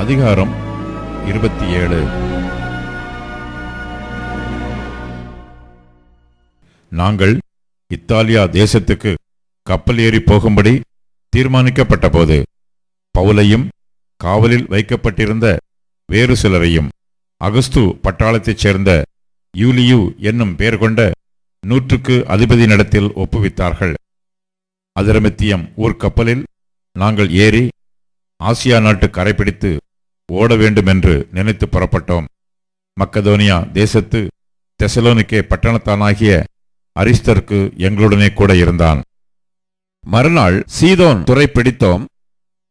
அதிகாரம் 27. நாங்கள் இத்தாலியா தேசத்துக்கு கப்பல் ஏறி போகும்படி தீர்மானிக்கப்பட்ட போது பவுலையும் காவலில் வைக்கப்பட்டிருந்த வேறு சிலரையும் அகஸ்து பட்டாளத்தைச் சேர்ந்த யூலியு என்னும் பெயர் கொண்ட 100க்கு அதிபதியினிடத்தில் ஒப்புவித்தார்கள். அதிரமித்தியம் ஊர் கப்பலில் நாங்கள் ஏறி ஆசியா நாட்டு கரைப்பிடித்து ஓட வேண்டுமென்று நினைத்து புறப்பட்டோம். மக்கதோனியா தேசத்து தெசலோனிக்கே பட்டணத்தானாகிய அரிஸ்தர்க்கு எங்களுடனே கூட இருந்தான். மறுநாள் சீதோன் துறை பிடித்தோம்.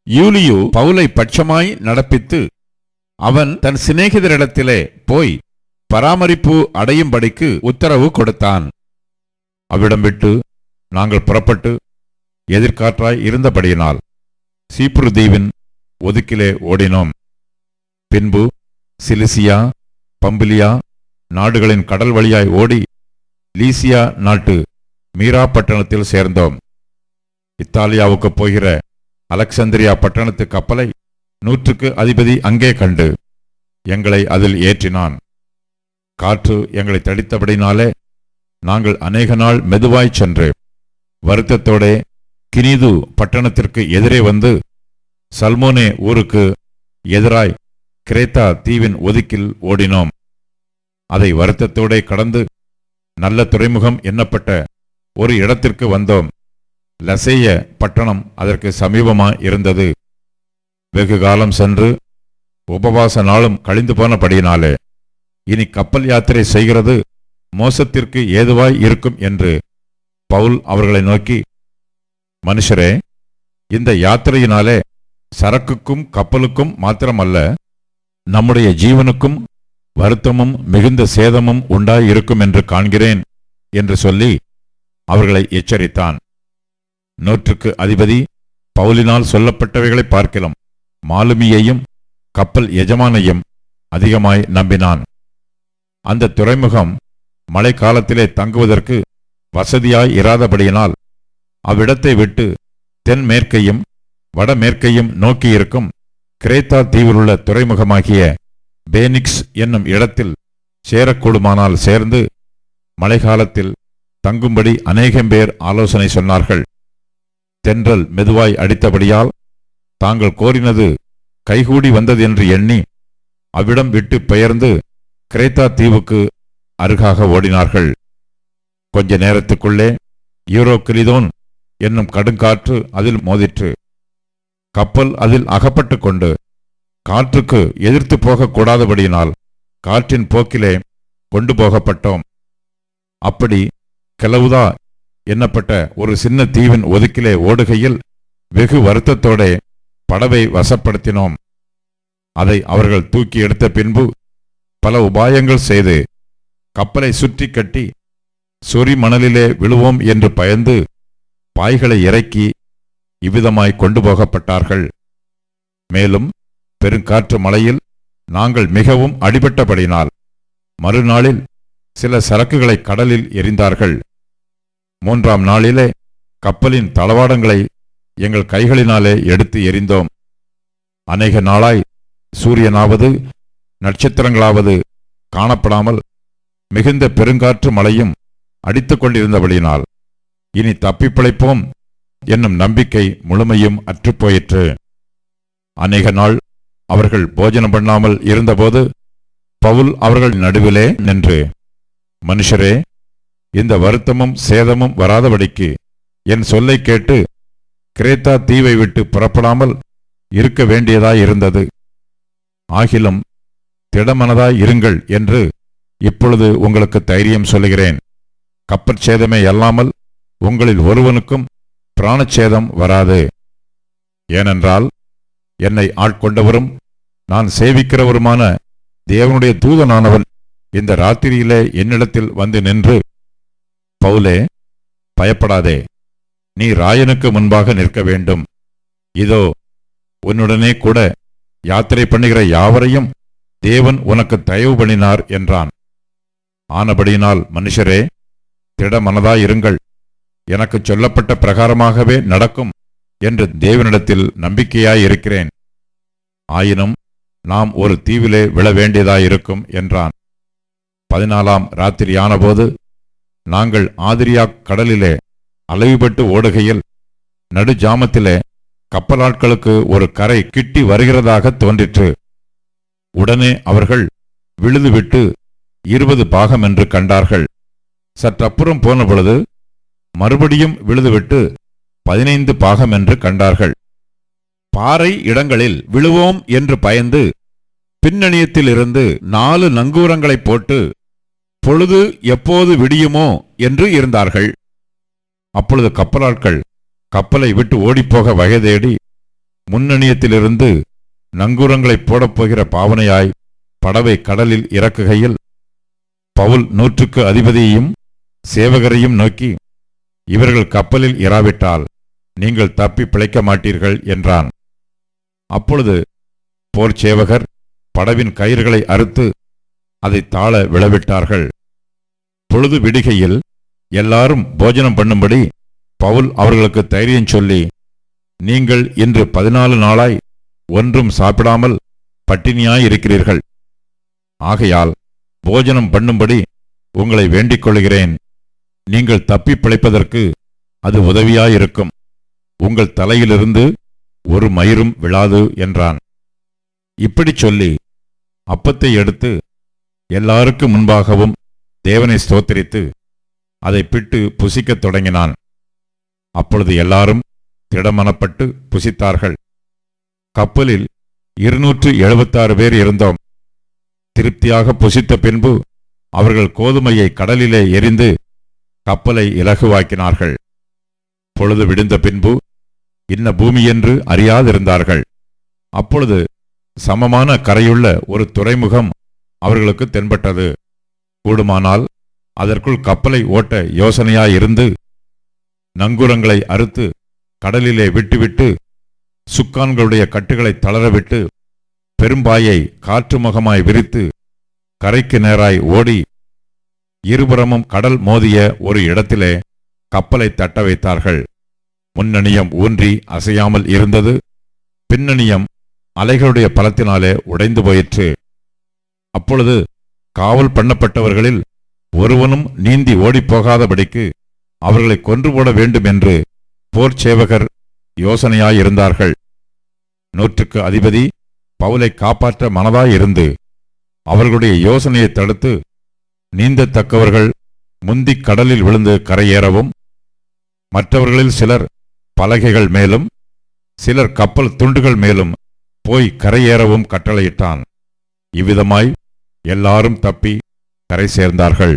யூலியு பவுலை பட்சமாய் நடப்பித்து அவன் தன் சிநேகிதரிடத்திலே போய் பராமரிப்பு அடையும்படிக்கு உத்தரவு கொடுத்தான். அவ்விடம் விட்டு நாங்கள் புறப்பட்டு எதிர்காற்றாய் இருந்தபடியினால் சீப்ரு தீவின் ஒதுக்கிலே ஓடினோம். பின்பு சிலிசியா, பம்பிலியா நாடுகளின் கடல் வழியாய் ஓடி லீசியா நாட்டு மீரா பட்டணத்தில் சேர்ந்தோம். இத்தாலியாவுக்கு போகிற அலெக்சாந்திரியா பட்டணத்து கப்பலை 100க்கு அதிபதி அங்கே கண்டு எங்களை அதில் ஏற்றினான். காற்று எங்களை தடித்தபடினாலே நாங்கள் அநேக நாள் மெதுவாய்ச் சென்று வருத்தத்தோடே கினிது பட்டணத்திற்கு எதிரே வந்து சல்மோனே ஊருக்கு எதிராய் கிரேத்தா தீவின் ஒதுக்கில் ஓடினோம். அதை வருத்தத்தோடே கடந்து நல்ல துறைமுகம் எண்ணப்பட்ட ஒரு இடத்திற்கு வந்தோம். லசேய பட்டணம் அதற்கு சமீபமாய் இருந்தது. வெகு காலம் சென்று உபவாச நாளும் கழிந்து போனபடியினாலே இனி கப்பல் யாத்திரை செய்கிறது மோசத்திற்கு ஏதுவாய் இருக்கும் என்று பவுல் அவர்களை நோக்கி, மனுஷரே, இந்த யாத்திரையினாலே சரக்குக்கும் கப்பலுக்கும் மாத்திரமல்ல, நம்முடைய ஜீவனுக்கும் வருத்தமும் மிகுந்த சேதமும் உண்டாயிருக்கும் என்று காண்கிறேன் என்று சொல்லி அவர்களை எச்சரித்தான். 100க்கு அதிபதி பவுலினால் சொல்லப்பட்டவைகளை பார்க்கலாம் மாலுமியையும் கப்பல் எஜமானையும் அதிகமாய் நம்பினான். அந்த துறைமுகம் மழை காலத்திலே தங்குவதற்கு வசதியாய் இராதபடியினால் அவ்விடத்தை விட்டு தென்மேற்கையும் வடமேற்கையும் நோக்கியிருக்கும் கிரேத்தா தீவிலுள்ள துறைமுகமாகிய பேனிக்ஸ் என்னும் இடத்தில் சேரக்கூடுமானால் சேர்ந்து மழைக்காலத்தில் தங்கும்படி அநேகம் பேர் ஆலோசனை சொன்னார்கள். தென்றல் மெதுவாய் அடித்தபடியால் தாங்கள் கோரினது கைகூடி வந்தது என்று எண்ணி அவ்விடம் விட்டு பெயர்ந்து கிரேத்தா தீவுக்கு அருகாக ஓடினார்கள். கொஞ்ச நேரத்துக்குள்ளே யூரோக்கிலிதோன் என்னும் கடுங்காற்று அதில் மோதிற்று. கப்பல் அதில் அகப்பட்டு கொண்டு காற்றுக்கு எதிர்த்து போகக்கூடாதபடியினால் காற்றின் போக்கிலே கொண்டு போகப்பட்டோம். அப்படி கெலவுதா என்னப்பட்ட ஒரு சின்ன தீவின் ஒதுக்கிலே ஓடுகையில் வெகு வருத்தத்தோடே படவை வசப்படுத்தினோம். அதை அவர்கள் தூக்கி எடுத்த பின்பு பல உபாயங்கள் செய்து கப்பலை சுற்றி கட்டி சொறி மணலிலே விழுவோம் என்று பயந்து பாய்களை இறக்கி இவ்விதமாய் கொண்டு போகப்பட்டார்கள். மேலும் பெருங்காற்று மழையில் நாங்கள் மிகவும் அடிபட்டபடினால் மறுநாளில் சில சரக்குகளை கடலில் எறிந்தார்கள். 3ஆம் நாளிலே கப்பலின் தளவாடங்களை எங்கள் கைகளினாலே எடுத்து எறிந்தோம். அநேக நாளாய் சூரியனாவது நட்சத்திரங்களாவது காணப்படாமல் மிகுந்த பெருங்காற்று மழையும் அடித்துக் கொண்டிருந்தபடியினால் இனி தப்பிப்பிழைப்போம் என்னும் நம்பிக்கை முழுமையும் அற்றுப்போயிற்று. அநேக நாள் அவர்கள் போஜனம் பண்ணாமல் இருந்தபோது பவுல் அவர்கள் நடுவிலே நின்று, மனுஷரே, இந்த வருத்தமும் சேதமும் வராதபடிக்கு என் சொல்லை கேட்டு கிரேத்தா தீவை விட்டு புறப்படாமல் இருக்க வேண்டியதாயிருந்தது. ஆகிலும் திடமனதாய் இருங்கள் என்று இப்பொழுது உங்களுக்கு தைரியம் சொல்லுகிறேன். கப்பற்சேதமே அல்லாமல் உங்களில் ஒருவனுக்கும் பிராணச்சேதம் வராது. ஏனென்றால் என்னை ஆட்கொண்டவரும் நான் சேவிக்கிறவருமான தேவனுடைய தூதனானவன் இந்த ராத்திரியிலே என்னிடத்தில் வந்து நின்று, பவுலே, பயப்படாதே, நீ ராயனுக்கு முன்பாக நிற்க வேண்டும். இதோ உன்னுடனே கூட யாத்திரை பண்ணுகிற யாவரையும் தேவன் உனக்கு தயவு பண்ணினார் என்றான். ஆனபடியினால் மனுஷரே, திடமனதாயிருங்கள், எனக்கு சொல்லப்பட்ட பிரகாரமாகவே நடக்கும் என்று தேவனிடத்தில் நம்பிக்கையாயிருக்கிறேன். ஆயினும் நாம் ஒரு தீவிலே விழ வேண்டியதாயிருக்கும் என்றான். 14ஆம் ராத்திரியானபோது நாங்கள் ஆதிரியாக் கடலிலே அலைவுபட்டு ஓடுகையில் நடுஜாமத்திலே கப்பலாட்களுக்கு ஒரு கரை கிட்டி வருகிறதாக தோன்றிற்று. உடனே அவர்கள் விழுதுவிட்டு 20 பாகம் என்று கண்டார்கள். சற்றப்புறம் போன பொழுது மறுபடியும் விழுதுவிட்டு 15 பாகம் என்று கண்டார்கள். பாறை இடங்களில் விழுவோம் என்று பயந்து பின்னணியத்திலிருந்து 4 நங்கூரங்களை போட்டு பொழுது எப்போது விடியுமோ என்று இருந்தார்கள். அப்பொழுது கப்பலாட்கள் கப்பலை விட்டு ஓடிப்போக வகை தேடி முன்னணியத்திலிருந்து நங்கூரங்களை போடப்போகிற பாவனையாய் படவை கடலில் இறக்குகையில் பவுல் 100க்கு அதிபதியையும் சேவகரையும் நோக்கி, இவர்கள் கப்பலில் இராவிட்டால் நீங்கள் தப்பி பிழைக்க மாட்டீர்கள் என்றான். அப்பொழுது போர் சேவகர் படவின் கயிறுகளை அறுத்து அதை தாழ விழவிட்டார்கள். பொழுது விடுகையில் எல்லாரும் போஜனம் பண்ணும்படி பவுல் அவர்களுக்கு தைரியம் சொல்லி, நீங்கள் இன்று 14 நாளாய் ஒன்றும் சாப்பிடாமல் பட்டினியாயிருக்கிறீர்கள். ஆகையால் போஜனம் பண்ணும்படி உங்களை வேண்டிக் கொள்கிறேன். நீங்கள் தப்பி பிழைப்பதற்கு அது உதவியாயிருக்கும். உங்கள் தலையிலிருந்து ஒரு மயிரும் விழாது என்றான். இப்படி சொல்லி அப்பத்தை எடுத்து எல்லாருக்கு முன்பாகவும் தேவனை ஸ்தோத்திரித்து அதை பிட்டு புசிக்கத் தொடங்கினான். அப்பொழுது எல்லாரும் திடமனப்பட்டு புசித்தார்கள். கப்பலில் 276 பேர் இருந்தோம். திருப்தியாக புசித்த பின்பு அவர்கள் கோதுமையை கடலிலே எறிந்து கப்பலை இலகுவாக்கினார்கள். பொழுது விடிந்த பின்பு இன்ன பூமியென்று அறியாதிருந்தார்கள். அப்பொழுது சமமான கரையுள்ள ஒரு துறைமுகம் அவர்களுக்கு தென்பட்டது. கூடுமானால் அதற்குள் கப்பலை ஓட்ட யோசனையாயிருந்து நங்கூரங்களை அறுத்து கடலிலே விட்டுவிட்டு சுக்கான்களுடைய கட்டுகளை தளரவிட்டு பெரும்பாயை காற்று முகமாய் விரித்து கரைக்கு நேராய் ஓடி இருபுறமும் கடல் மோதிய ஒரு இடத்திலே கப்பலை தட்ட வைத்தார்கள். முன்னணியம் ஊன்றி அசையாமல் இருந்தது. பின்னணியம் அலைகளுடைய பலத்தினாலே உடைந்து போயிற்று. அப்பொழுது காவல் பண்ணப்பட்டவர்களில் ஒருவனும் நீந்தி ஓடிப்போகாதபடிக்கு அவர்களை கொன்று போட வேண்டும் என்று போர் சேவகர் யோசனையாயிருந்தார்கள். 100க்கு அதிபதி பவுலை காப்பாற்ற மனதாயிருந்து அவர்களுடைய யோசனையை தடுத்து நீந்தத்தக்கவர்கள் முந்திக் கடலில் விழுந்து கரையேறவும், மற்றவர்களில் சிலர் பலகைகள் மேலும் சிலர் கப்பல் துண்டுகள் மேலும் போய் கரையேறவும் கட்டளையிட்டான். இவ்விதமாய் எல்லாரும் தப்பி கரை சேர்ந்தார்கள்.